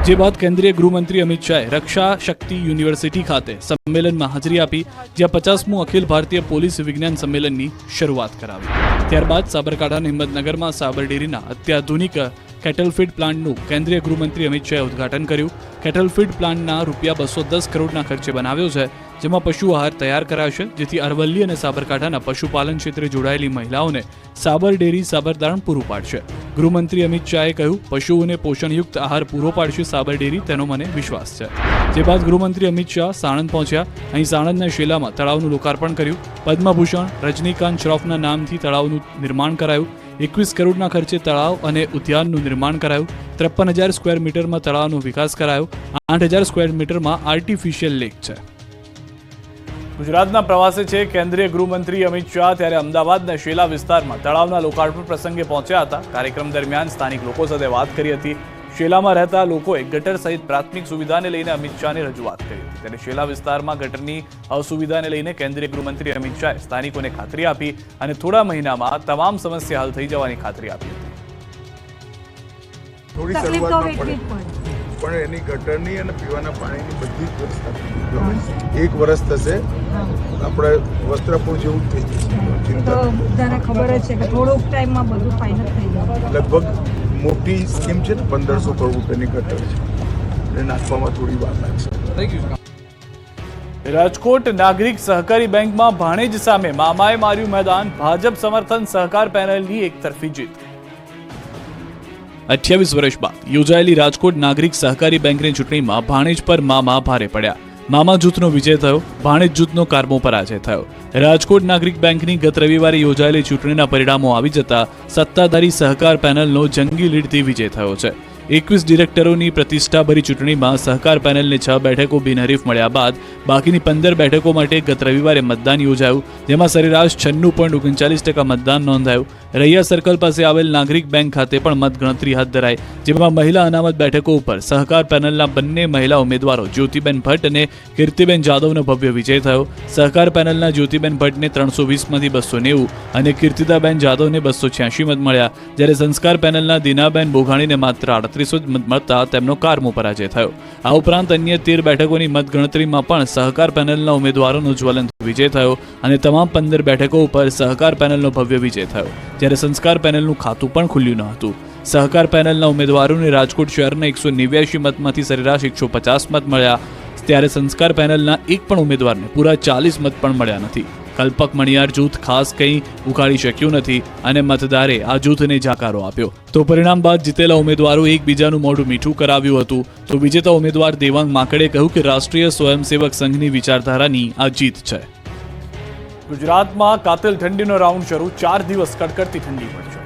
જે બાદ કેન્દ્રીય ગૃહમંત્રી અમિત શાહે રક્ષા શક્તિ યુનિવર્સિટી ખાતે સંમેલનમાં હાજરી આપી, જ્યાં 50મું અખિલ ભારતીય પોલીસ વિજ્ઞાન સંમેલનની શરૂઆત કરાવી. ત્યારબાદ સાબરકાંઠાના હિંમતનગરમાં સાબર ડેરીના અત્યાધુનિક કેટલફીડ પ્લાન્ટનું કેન્દ્રીય ગૃહમંત્રી અમિત શાહે ઉદ્ઘાટન કર્યું. કેટલફીડ પ્લાન્ટના ₹210 કરોડના ખર્ચે બનાવ્યો છે, જેમાં પશુ આહાર તૈયાર કરાશે, જેથી અરવલ્લી અને સાબરકાંઠાના પશુપાલન ક્ષેત્રે જોડાયેલી મહિલાઓને સાબર ડેરી સાબરદાણ પૂરું પાડશે. ગૃહમંત્રી અમિત શાહે કહ્યું, પશુઓને પોષણયુક્ત આહાર પૂરો પાડશે સાબર ડેરી, તેનો મને વિશ્વાસ છે. જે બાદ ગૃહમંત્રી અમિત શાહ સાણંદ પહોંચ્યા. અહીં સાણંદના શેલામાં તળાવનું લોકાર્પણ કર્યું. પદ્મભૂષણ રજનીકાંત શ્રોફના નામથી તળાવનું નિર્માણ કરાયું. 21 કરોડના ખર્ચે તળાવ અને ઉદ્યાનનું નિર્માણ કરાયું. 53,000 સ્ક્વેર મીટરમાં તળાવનો વિકાસ કરાયો. 8,000 સ્ક્વેર મીટરમાં આર્ટિફિશિયલ લેક છે. ગુજરાતના પ્રવાસે છે કેન્દ્રીય ગૃહમંત્રી અમિત શાહ, ત્યારે અમદાવાદના શેલા વિસ્તારમાં તળાવના લોકાર્પણ પ્રસંગે પહોંચ્યા હતા. કાર્યક્રમ દરમિયાન સ્થાનિક લોકો સાથે વાત કરી હતી. શેલામાં રહેતા લોકોએ ગટર સહિત પ્રાથમિક સુવિધાને લઈને અમિત શાહને રજૂઆત કરી હતી. ત્યારે શેલા વિસ્તારમાં ગટરની અસુવિધાને લઈને કેન્દ્રીય ગૃહમંત્રી અમિત શાહે સ્થાનિકોને ખાતરી આપી અને થોડા મહિનામાં તમામ સમસ્યા હલ થઈ જવાની ખાતરી આપી હતી. થોડી શરૂઆતમાં પડે, પણ એની ગટરની અને પીવાના પાણીની બધી જ વ્યવસ્થા 1 વર્ષ થશે, આપણે વસ્ત્રાપુર જેવું જ થઈ જશે. ચિંતા બધાને ખબર જ છે કે થોડોક ટાઈમમાં બધું ફાઇનલ થઈ જાય. લગભગ મોટી સ્કીમ છે ને, 1,500 કરોડ રૂપિયાની ગટર છે, એને નાખવામાં થોડી વાર લાગશે. રાજકોટ નાગરિક સહકારી બેંકમાં ભાણેજ સામે મામાએ માર્યું મેદાન, ભાજપ સમર્થન સહકાર પેનલની એકતરફી જીત. 28 વર્ષ બાદ યોજાયેલી રાજકોટ નાગરિક સહકારી બેંકની ચૂંટણીમાં ભાણેજ પર મામા ભારે પડ્યા. મામા જૂથનો વિજય થયો, ભાણેજ જૂથનો કારમો પરાજય થયો. રાજકોટ નાગરિક બેંકની ગત રવિવારે યોજાયેલી ચૂંટણીના પરિણામો આવી જતા સત્તાધારી સહકાર પેનલનો જંગી લીડથી વિજય થયો છે. 21 ડિરેક્ટરોની પ્રતિષ્ઠાભરી ચૂંટણીમાં સહકાર પેનલને 6 બેઠકો બિનહરીફ મળ્યા બાદ બાકીની 15 બેઠકો માટે ગત રવિવારે મતદાન યોજાયું, જેમાં સરેરાશ 96.39% મતદાન નોંધાયું. રૈયા સર્કલ પાસે આવેલ નાગરિક બેંક ખાતે પણ મતગણતરી હાથ ધરાઈ, જેમાં મહિલા અનામત બેઠકો ઉપર સહકાર પેનલના બંને મહિલા ઉમેદવારો જ્યોતિબેન ભટ્ટ અને કીર્તિબેન જાદવનો ભવ્ય વિજય થયો. સહકાર પેનલના જ્યોતિબેન ભટ્ટને 320માંથી 290 અને કીર્તિદાબેન જાદવને 286 મત મળ્યા, જ્યારે સંસ્કાર પેનલના દીનાબેન બોઘાણીને માત્ર 38 મત મળતા તેમનો કારમો પરાજય થયો. આ ઉપરાંત અન્ય 13 બેઠકોની મતગણતરીમાં પણ સહકાર પેનલના ઉમેદવારોનો જ્વલંત વિજય થયો અને તમામ 15 બેઠકો ઉપર સહકાર પેનલનો ભવ્ય વિજય થયો, જ્યારે સંસ્કાર પેનલનું ખાતું પણ ખુલ્યું ન હતું. સહકાર પેનલના ઉમેદવારોને રાજકોટ શહેરના 189 મતમાંથી સરેરાશ 150 મત મળ્યા, ત્યારે સંસ્કાર પેનલના એક પણ ઉમેદવારને પૂરા 40 મત પણ મળ્યા નથી. કલ્પક મણિયાર જૂથ ખાસ કંઈ ઉખાડી શક્યું નથી અને મતદારે આ જૂથને જાકારો આપ્યો. તો પરિણામ બાદ જીતેલા ઉમેદવારો એકબીજાનું મોઢું મીઠું કરાવ્યું હતું. તો વિજેતા ઉમેદવાર દેવાંગ માકડે કહ્યું કે રાષ્ટ્રીય સ્વયંસેવક સંઘની વિચારધારાની આ જીત છે. ગુજરાતમાં કાતિલ ઠંડીનો રાઉન્ડ શરૂ, 4 દિવસ કડકડતી ઠંડી પડશે.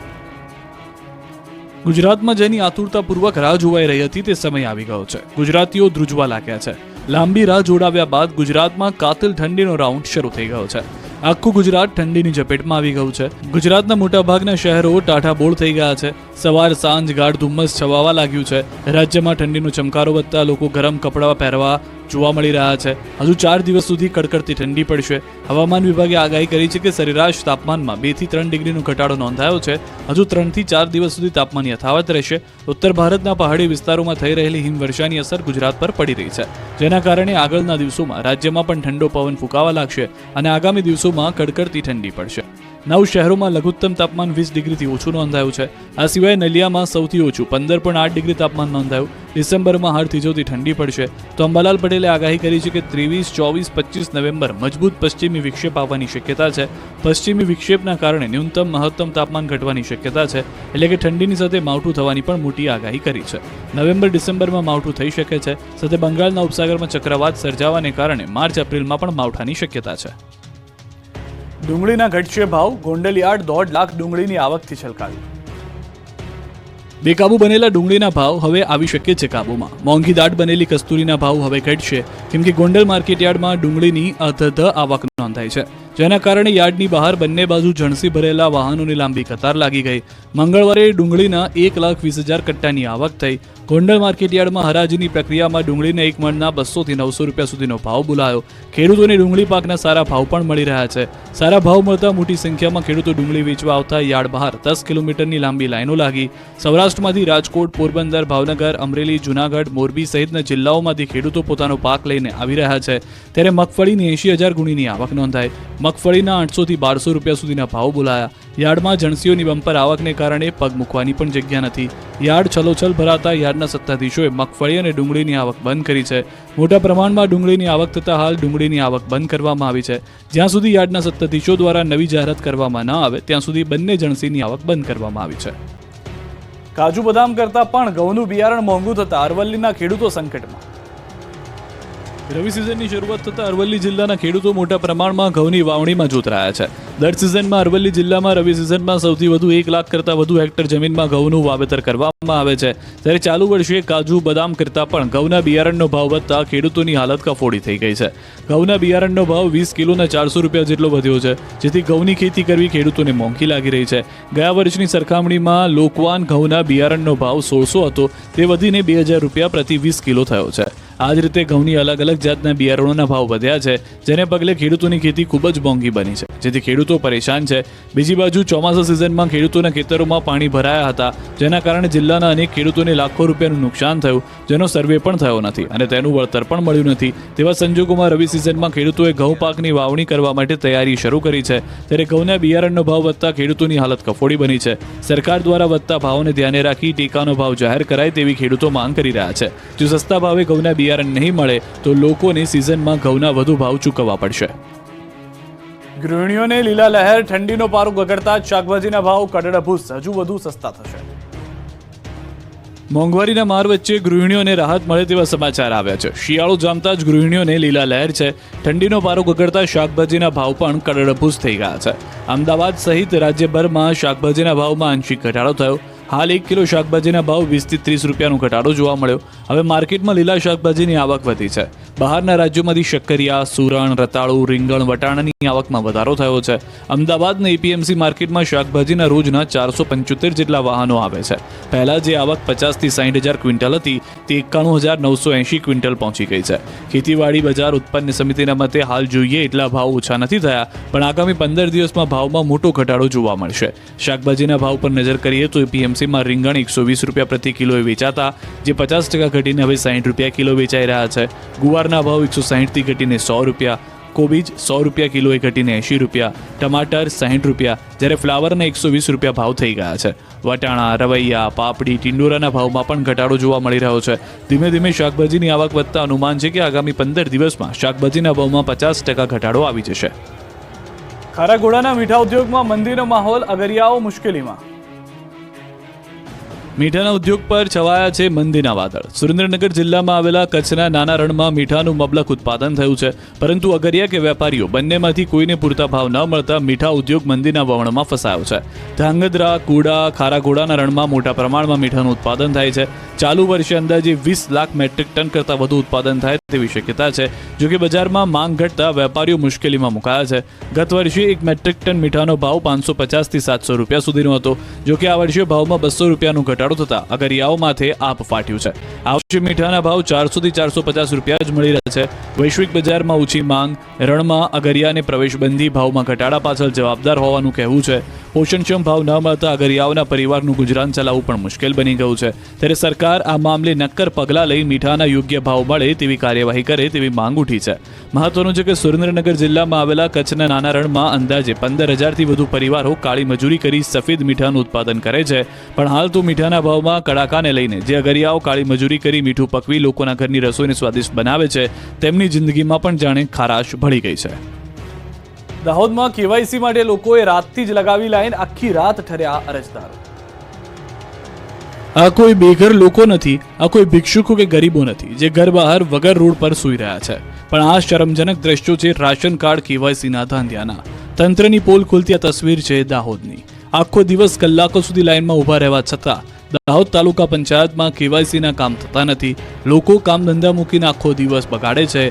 ગુજરાતમાં જેની આતુરતાપૂર્વક રાહ જોવાઈ રહી હતી તે સમય આવી ગયો છે. ગુજરાતીઓ ધ્રુજવા લાગ્યા છે. લાંબી રાહ જોડાવ્યા બાદ ગુજરાતમાં કાતિલ ઠંડીનો રાઉન્ડ શરૂ થઈ ગયો છે. આખું ગુજરાત ઠંડીની ઝપેટમાં આવી ગયું છે. ગુજરાતના મોટાભાગના શહેરો ટાઢાબોળ થઈ ગયા છે. સવાર સાંજ ગાઢ ધુમ્મસ છવાવા લાગ્યું છે. રાજ્યમાં ઠંડીનો ચમકારો વધતા લોકો ગરમ કપડાં પહેરવા જોવા મળી રહ્યા છે. હજુ 4 દિવસ સુધી કડકડતી ઠંડી પડશે. હવામાન વિભાગે આગાહી કરી છે કે સરેરાશ તાપમાનમાં 2 થી 3 ડિગ્રીનો ઘટાડો નોંધાયો છે. હજુ 3 થી 4 દિવસ સુધી તાપમાન યથાવત રહેશે. ઉત્તર ભારતના પહાડી વિસ્તારોમાં થઈ રહેલી હિમવર્ષાની અસર ગુજરાત પર પડી રહી છે, જેના કારણે આગળના દિવસોમાં રાજ્યમાં પણ ઠંડો પવન ફૂંકાવા લાગશે અને આગામી દિવસોમાં કડકડતી ઠંડી પડશે. 9 શહેરોમાં લઘુત્તમ તાપમાન 20 ડિગ્રીથી ઓછું નોંધાયું છે. આ સિવાય નલિયામાં સૌથી ઓછું 15.8 ડિગ્રી તાપમાન નોંધાયું. ડિસેમ્બરમાં હાડ થીજોતી ઠંડી પડશે. તો અંબાલાલ પટેલે આગાહી કરી છે કે 23, 24, 25 નવેમ્બર મજબૂત પશ્ચિમી વિક્ષેપ આવવાની શક્યતા છે. પશ્ચિમી વિક્ષેપના કારણે ન્યૂનતમ મહત્તમ તાપમાન ઘટવાની શક્યતા છે. એટલે કે ઠંડીની સાથે માવઠું થવાની પણ મોટી આગાહી કરી છે. નવેમ્બર ડિસેમ્બરમાં માવઠું થઈ શકે છે. સાથે બંગાળના ઉપસાગરમાં ચક્રવાત સર્જાવાને કારણે માર્ચ એપ્રિલમાં પણ માવઠાની શક્યતા છે. ડુંગળીના ઘટશે ભાવ. ગોંડલ યાર્ડ 1.5 લાખ ડુંગળીની આવકથી છલકાયું. બેકાબુ બનેલા ડુંગળીના ભાવ હવે આવી શકે છે કાબુમાં. મોંઘી દાટ બનેલી કસ્તુરીના ભાવ હવે ઘટશે, કેમ કે ગોંડલ માર્કેટ યાર્ડમાં ડુંગળીની અધધ આવક નોંધાઈ છે. જેના કારણે યાર્ડની બહાર બંને બાજુ જણસી ભરેલા વાહનોની લાંબી કતાર લાગી ગઈ. મંગળવારે ડુંગળીના 1,20,000 કટ્ટાની આવક થઈ. ગોંડલ માર્કેટ યાર્ડમાં હરાજીની પ્રક્રિયામાં ડુંગળીને એક મણના 200 થી 900 રૂપિયા સુધીનો ભાવ બોલાયો. ખેડૂતોને ડુંગળી પાકના સારા ભાવ પણ મળી રહ્યા છે. સારા ભાવ મળતા મોટી સંખ્યામાં ખેડૂતો ડુંગળી વેચવા આવતા યાર્ડ બહાર 10 કિલોમીટરની લાંબી લાઈનો લાગી. સૌરાષ્ટ્રમાંથી રાજકોટ, પોરબંદર, ભાવનગર, અમરેલી, જૂનાગઢ, મોરબી સહિતના જિલ્લાઓમાંથી ખેડૂતો પોતાનો પાક લઈને આવી રહ્યા છે. ત્યારે મગફળીની 80,000 ગુણીની આવક નોંધાઈ. મગફળીના 800 થી 1200 રૂપિયા સુધીના ભાવ બોલાયા. યાર્ડમાં જણસીઓની બમ્પર આવકને કારણે પગ મૂકવાની પણ જગ્યા નથી. યાર્ડ છલોછલ ભરાતા યાર્ડના સત્તાધીશોએ મગફળી અને ડુંગળીની આવક બંધ કરી છે. મોટા પ્રમાણમાં ડુંગળીની આવક થતાં હાલ ડુંગળીની આવક બંધ કરવામાં આવી છે. જ્યાં સુધી યાર્ડના સત્તાધીશો દ્વારા નવી જાહેરાત કરવામાં ન આવે ત્યાં સુધી બંને જણસીની આવક બંધ કરવામાં આવી છે. કાજુ બદામ કરતાં પણ ઘઉંનું બિયારણ મોંઘું થતાં અરવલ્લીના ખેડૂતો સંકટમાં. રવિ સિઝનની શરૂઆત થતાં અરવલ્લી જિલ્લાના ખેડૂતો મોટા પ્રમાણમાં ઘઉંની વાવણીમાં જોતરાયા છે. દર સિઝનમાં અરવલ્લી જિલ્લામાં રવિ સિઝનમાં સૌથી વધુ 1 લાખ કરતાં વધુ હેક્ટર જમીનમાં ઘઉંનું વાવેતર કરવામાં આવે છે. ત્યારે ચાલુ વર્ષે કાજુ બદામ કરતાં પણ ઘઉંના બિયારણનો ભાવ વધતા ખેડૂતોની હાલત કફોડી થઈ ગઈ છે. ઘઉંના બિયારણનો ભાવ 20 કિલોના 400 રૂપિયા જેટલો વધ્યો છે, જેથી ઘઉંની ખેતી કરવી ખેડૂતોને મોંઘી લાગી રહી છે. ગયા વર્ષની સરખામણીમાં લોકવાન ઘઉંના બિયારણનો ભાવ 1600 હતો, તે વધીને 2000 રૂપિયા પ્રતિ 20 કિલો થયો છે. આ જ રીતે ઘઉંની અલગ અલગ જાતના બિયારણોના ભાવ વધ્યા છે, જેને પગલે ખેડૂતોની ખેતી ખૂબ જ મોંઘી બની છે, જેથી ખેડૂતો પરેશાન છે. બીજી બાજુ ચોમાસા સિઝનમાં ખેડૂતોના ખેતરોમાં પાણી ભરાયા હતા, જેના કારણે જિલ્લાના અનેક ખેડૂતોને લાખો રૂપિયાનું નુકસાન થયું, જેનો સર્વે પણ થયો નથી અને તેનું વળતર પણ મળ્યું નથી. તેવા સંજોગોમાં રવિ સિઝનમાં ખેડૂતોએ ઘઉં પાકની વાવણી કરવા માટે તૈયારી શરૂ કરી છે. ત્યારે ઘઉંના બિયારણનો ભાવ વધતા ખેડૂતોની હાલત કફોડી બની છે. સરકાર દ્વારા વધતા ભાવોને ધ્યાને રાખી ટેકાનો ભાવ જાહેર કરાય તેવી ખેડૂતો માંગ કરી રહ્યા છે. જો સસ્તા ભાવે ઘઉંના બિયારણ નહીં મળે તો લોકોને સિઝનમાં ઘઉંના વધુ ભાવ ચૂકવવા પડશે. ગૃહિણીઓને લીલા લહેર. ઠંડીનો પારો ગગડતા જ શાકભાજીના ભાવ કડડભૂસ હજુ વધુ સસ્તા થશે. મોંઘવારીના માર વચ્ચે ગૃહિણીઓને રાહત મળે તેવા સમાચાર આવ્યા છે. શિયાળો જામતા જ ગૃહિણીઓને લીલા લહેર છે. ઠંડીનો પારો ગગડતા શાકભાજીના ભાવ પણ કડડભૂસ થઈ ગયા છે. અમદાવાદ સહિત રાજ્યભરમાં શાકભાજીના ભાવમાં આંશિક ઘટાડો થયો. હાલ 1 કિલો શાકભાજીના ભાવ 20 થી 30 રૂપિયાનો ઘટાડો જોવા મળ્યો. હવે માર્કેટમાં લીલા શાકભાજીની આવક વધી છે. બહારના રાજ્યોમાંથી શક્કરિયા, સુરણ, રતાળુ, રીંગણ, વટાણાની આવકમાં વધારો થયો છે. અમદાવાદના એપીએમસી માર્કેટમાં શાકભાજીના રોજના 475 જેટલા વાહનો આવે છે. પહેલા જે આવક 50 થી 60 હજાર ક્વિન્ટલ હતી, તે 91,980 ક્વિન્ટલ પહોંચી ગઈ છે. ખેતીવાડી બજાર ઉત્પન્ન સમિતિના મતે હાલ જોઈએ એટલા ભાવ ઓછા નથી થયા, પણ આગામી 15 દિવસમાં ભાવમાં મોટો ઘટાડો જોવા મળશે. શાકભાજીના ભાવ પર નજર કરીએ તો એપીએમસીમાં રીંગણ 120 રૂપિયા પ્રતિ કિલોએ વેચાતા, જે 50% ઘટીને હવે 60 રૂપિયા કિલો વેચાઈ રહ્યા છે. ગુવારના ભાવ 160 થી ઘટીને 100 રૂપિયા, કોબીજ 100 રૂપિયા કિલોએ ઘટીને 80 રૂપિયા, ટમાટર 60 રૂપિયા, જ્યારે ફ્લાવરના 120 રૂપિયા ભાવ થઈ ગયા છે. વટાણા, રવૈયા, પાપડી, ટિંડોરાના ભાવમાં પણ ઘટાડો જોવા મળી રહ્યો છે. ધીમે ધીમે શાકભાજીની આવક વધતા અનુમાન છે કે આગામી 15 દિવસમાં શાકભાજીના ભાવમાં 50% ઘટાડો આવી જશે. ખારાગોડાના મીઠા ઉદ્યોગમાં મંદીનો માહોલ, અગરિયાઓ મુશ્કેલીમાં. મીઠાના ઉદ્યોગ પર છવાયા છે મંદીના વાદળ. સુરેન્દ્રનગર જિલ્લામાં આવેલા કચ્છના નાના રણમાં મીઠાનું મબલક ઉત્પાદન થયું છે, પરંતુ અગરિયા કે વેપારીઓ બંનેમાંથી કોઈને પૂરતા ભાવ ન મળતા મીઠા ઉદ્યોગ મંદીના વમણમાં ફસાયો છે. ધાંગધ્રા, કુડા, ખારાગોડાના રણમાં મોટા પ્રમાણમાં મીઠાનું ઉત્પાદન થાય છે. ચાલુ વર્ષે અંદાજે 20 લાખ મેટ્રિક ટન કરતાં વધુ ઉત્પાદન થાય તેવી શક્યતા છે. જોકે બજારમાં માંગ ઘટતા વેપારીઓ મુશ્કેલીમાં મુકાયા છે. ગત વર્ષે 1 મેટ્રિક ટન મીઠાનો ભાવ 550 થી 700 રૂપિયા સુધીનો હતો. જોકે આ વર્ષે ભાવમાં 200 રૂપિયાનો ઘટાડો ઘટાડો થતા અગરિયાઓ માથે આપ ફાટ્યું છે. આ વર્ષે મીઠાના ભાવ 400 થી 450 રૂપિયા જ મળી રહ્યા છે. વૈશ્વિક બજારમાં ઓછી માંગ, રણમાં અગરિયાને પ્રવેશબંધી ભાવમાં ઘટાડા પાછળ જવાબદાર હોવાનું કહેવું છે. પોષણક્ષમ ભાવ ન મળતા અગરિયાઓના પરિવારનું ગુજરાન ચલાવવું પણ મુશ્કેલ બની ગયું છે. ત્યારે સરકાર આ મામલે નક્કર પગલાં લઈ મીઠાના યોગ્ય ભાવ મળે તેવી કાર્યવાહી કરે તેવી માંગ ઉઠી છે. મહત્વનું છે કે સુરેન્દ્રનગર જિલ્લામાં આવેલા કચ્છના નાના રણમાં અંદાજે 15,000થી વધુ પરિવારો કાળી મજૂરી કરી સફેદ મીઠાનું ઉત્પાદન કરે છે. પણ હાલ તો મીઠાના ભાવમાં કડાકાને લઈને જે અગરિયાઓ કાળી મજૂરી કરી મીઠું પકવી લોકોના ઘરની રસોઈને સ્વાદિષ્ટ બનાવે છે તેમની જિંદગીમાં પણ જાણે ખારાશ ભળી ગઈ છે. દાહોદમાં કેવાયસી માટે લોકોએ રાતથી જ લગાવી લાઈન, આખી રાત ઠર્યા અરજદારો. આ કોઈ બેઘર લોકો નથી, આ કોઈ ભિક્ષુકો કે ગરીબો નથી જે ઘર બહાર વગર રોડ પર સૂઈ રહ્યા છે. પણ આ શરમજનક દ્રશ્યો છે રાશન કાર્ડ કેવાયસીના ધાંધિયાના. તંત્રની પોલ ખુલતી આ તસવીર છે દાહોદની. આખો દિવસ કલાકો સુધી લાઈનમાં ઊભા રહેવા છતાં દાહોદ તાલુકા પંચાયતમાં કેવાયસીના કામ થતા નથી. લોકો કામ ધંધા મૂકીને આખો દિવસ બગાડે છે,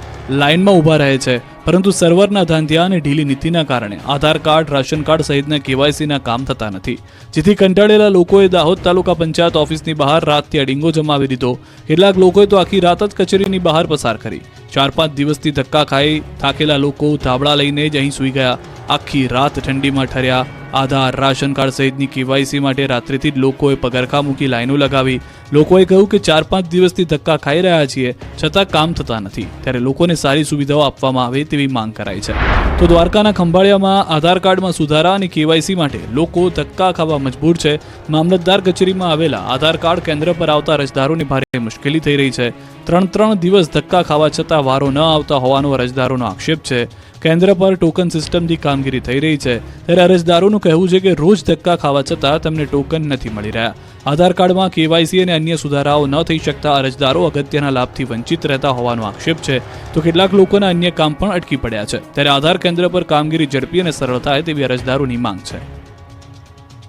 લાઈનમાં ઊભા રહે છે. પરંતુ સર્વરના ધાંધિયા અને ઢીલી નીતિના કારણે આધાર કાર્ડ, રાશન કાર્ડ સહિતના કેવાયસીના કામ થતા નથી. જેથી કંટાળેલા લોકોએ દાહોદ તાલુકા પંચાયત ઓફિસની બહાર રાતથી અડીંગો જમાવી દીધો. કેટલાક લોકોએ તો આખી રાત જ કચેરીની બહાર પસાર કરી. 4-5 દિવસથી ધક્કા ખાઈ થાકેલા લોકો ધાબળા લઈને જ અહીં સૂઈ ગયા. આખી રાત ઠંડીમાં ઠર્યા. આધાર, રાશન કાર્ડ સહિતની કેવાયસી માટે રાત્રિથી જ લોકોએ પગરખા મૂકી લાઈનો લગાવી. લોકોએ કહ્યું કે 4-5 દિવસથી ધક્કા ખાઈ રહ્યા છીએ છતાં કામ થતા નથી. ત્યારે લોકોને સારી સુવિધાઓ આપવામાં આવે તેવી માંગ કરાઈ છે. તો દ્વારકાના ખંભાળિયામાં આધાર કાર્ડમાં સુધારા અને કેવાયસી માટે લોકો ધક્કા ખાવા મજબૂર છે. મામલતદાર કચેરીમાં આવેલા આધાર કાર્ડ કેન્દ્ર પર આવતા અરજદારોને ભારે મુશ્કેલી થઈ રહી છે. 3 દિવસ ધક્કા ખાવા છતાં વારો ન આવતા હોવાનો અરજદારોનો આક્ષેપ છે. કેન્દ્ર પર ટોકન સિસ્ટમથી કામગીરી થઈ રહી છે. ત્યારે અરજદારોનું કહેવું છે કે રોજ ધક્કા ખાવા છતાં તેમને ટોકન નથી મળી રહ્યા. આધાર કાર્ડમાં કેવાયસી અને અન્ય સુધારાઓ ન થઈ શકતા અરજદારો અગત્યના લાભથી વંચિત રહેતા હોવાનો આક્ષેપ છે. તો કેટલાક લોકોના અન્ય કામ પણ અટકી પડ્યા છે. ત્યારે આધાર કેન્દ્ર પર કામગીરી ઝડપી અને સરળ થાય તેવી અરજદારોની માંગ છે.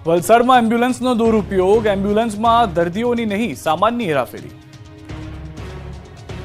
વલસાડમાં એમ્બ્યુલન્સનો દુરુપયોગ, એમ્બ્યુલન્સમાં દર્દીઓની નહીં સામાનની હેરાફેરી.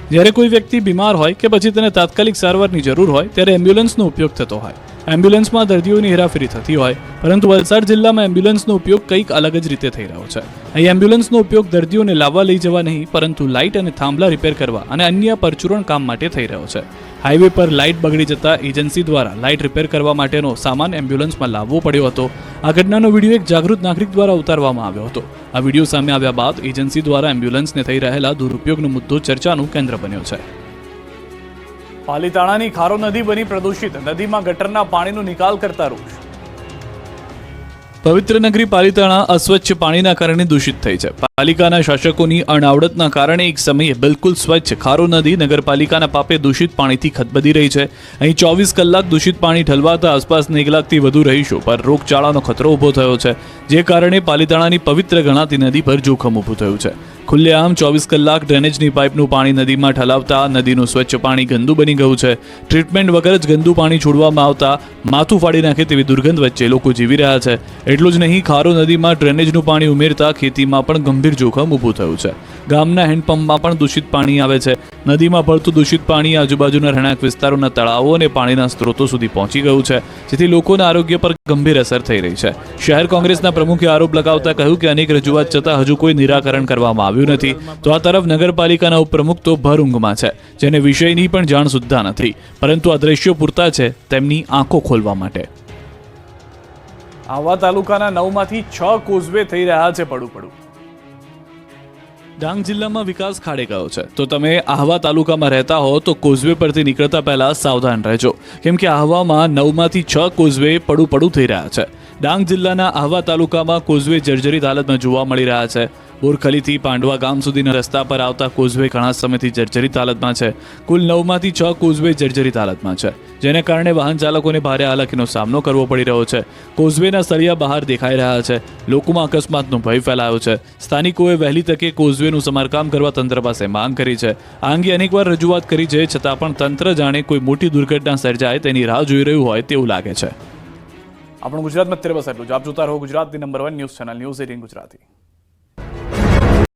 જ્યારે કોઈ વ્યક્તિ બીમાર હોય કે પછી તેને તાત્કાલિક સારવારની જરૂર હોય ત્યારે એમ્બ્યુલન્સનો ઉપયોગ થતો હોય. એમ્બ્યુલન્સમાં દર્દીઓની હેરાફેરી થતી હોય. પરંતુ વલસાડ જિલ્લામાં એમ્બ્યુલન્સનો ઉપયોગ કંઈક અલગ જ રીતે થઈ રહ્યો છે. અહીં એમ્બ્યુલન્સનો ઉપયોગ દર્દીઓને લાવવા લઈ જવા નહીં પરંતુ લાઇટ અને થાંભલા રિપેર કરવા અને અન્ય પરચુરણ કામ માટે થઈ રહ્યો છે. હાઈવે પર લાઇટ બગડી જતા એજન્સી દ્વારા લાઇટ રિપેર કરવા માટેનો સામાન એમ્બ્યુલન્સમાં લાવવો પડ્યો હતો. આ ઘટનાનો વિડીયો એક જાગૃત નાગરિક દ્વારા ઉતારવામાં આવ્યો હતો. આ વિડીયો સામે આવ્યા બાદ એજન્સી દ્વારા એમ્બ્યુલન્સને થઈ રહેલા દુરુપયોગનો મુદ્દો ચર્ચાનું કેન્દ્ર બન્યો છે. પાલીતાણાની ખારો નદી બની પ્રદૂષિત, નદીમાં ગટરના પાણીનો નિકાલ કરતા રોષ. પવિત્ર નગરી પાલીતાણા અસ્વચ્છ પાણીના કારણે દૂષિત થઈ છે. પાલિકાના શાસકોની અણાવડતના કારણે એક સમયે બિલકુલ સ્વચ્છ ખારો નદી નગરપાલિકાના પાપે દૂષિત પાણીથી ખદબદી રહી છે. અહીં 24 કલાક દૂષિત પાણી ઠલવાતા આસપાસના 1 લાખથી વધુ રહીશો પર રોગચાળાનો ખતરો ઊભો થયો છે. જે કારણે પાલીતાણાની પવિત્ર ગણાતી નદી પર જોખમ ઊભું થયું છે. ખુલ્લેઆમ 24 કલાક ડ્રેનેજની પાઇપનું પાણી નદીમાં ઠલાવતા નદીનું સ્વચ્છ પાણી ગંદુ બની ગયું છે. ટ્રીટમેન્ટ વગર જ ગંદુ પાણી છોડવામાં આવતા માથું ફાડી નાખે તેવી દુર્ગંધ વચ્ચે લોકો જીવી રહ્યા છે. એટલું જ નહીં, ખારો નદીમાં ડ્રેનેજનું પાણી ઉમેરતા ખેતીમાં પણ ગંભીર જોખમ ઊભું થયું છે. ગામના હેન્ડપંપમાં પણ દૂષિત પાણી આવે છે. નદીમાં ભળતું દૂષિત પાણી આજુબાજુના રહેણાંક વિસ્તારોના તળાવો અને પાણીના સ્ત્રોતો સુધી પહોંચી ગયું છે. જેથી લોકોના આરોગ્ય પર ગંભીર અસર થઈ રહી છે. શહેર કોંગ્રેસના પ્રમુખે આરોપ લગાવતા કહ્યું કે અનેક રજૂઆત છતાં હજુ કોઈ નિરાકરણ કરવામાં આવ્યું નથી. તો આ તરફ નગરપાલિકાના ઉપપ્રમુખ તો ભર ઊંઘમાં છે, જેને વિષયની પણ જાણ સુદ્ધા નથી. પરંતુ આ દ્રશ્યો પૂરતા છે તેમની આંખો ખોલવા માટે. આહવા તાલુકાના 9માંથી 6 કોઝવે થઈ રહ્યા છે પડું. ડાંગ જિલ્લામાં વિકાસ ખાડે ગયો છે. તો તમે આહવા તાલુકામાં રહેતા હો તો કોઝવે પરથી નીકળતા પહેલા સાવધાન રહેજો, કેમ કે આહવામાં 9માંથી 6 કોઝવે પડું થઈ રહ્યા છે. ડાંગ જિલ્લાના આહવા તાલુકામાં કોઝવે જર્જરિત હાલતમાં જોવા મળી રહ્યા છે. બોરખલીથી પાંડવા ગામ સુધીના રસ્તા પર આવતા કોઝવે ઘણા સમયથી જર્જરિત હાલતમાં છે. કુલ 9માંથી 6 કોઝવે જર્જરિત હાલતમાં છે, જેને કારણે વાહન ચાલકોને ભારે હાલાકીનો સામનો કરવો પડી રહ્યો છે. કોઝવેના સળિયા બહાર દેખાઈ રહ્યા છે. લોકોમાં અકસ્માતનો ભય ફેલાયો છે. સ્થાનિકોએ વહેલી તકે કોઝવેનું સમારકામ કરવા તંત્ર પાસે માંગ કરી છે. આ અંગે અનેકવાર રજૂઆત કરી છે, છતાં પણ તંત્ર જાણે કોઈ મોટી દુર્ઘટના સર્જાય તેની રાહ જોઈ રહ્યું હોય તેવું લાગે છે. આપણું ગુજરાતમાં અત્યારે બસ એટલું જ. આપ જોતા રહો ગુજરાતની number 1 news channel news 18 Gujarati.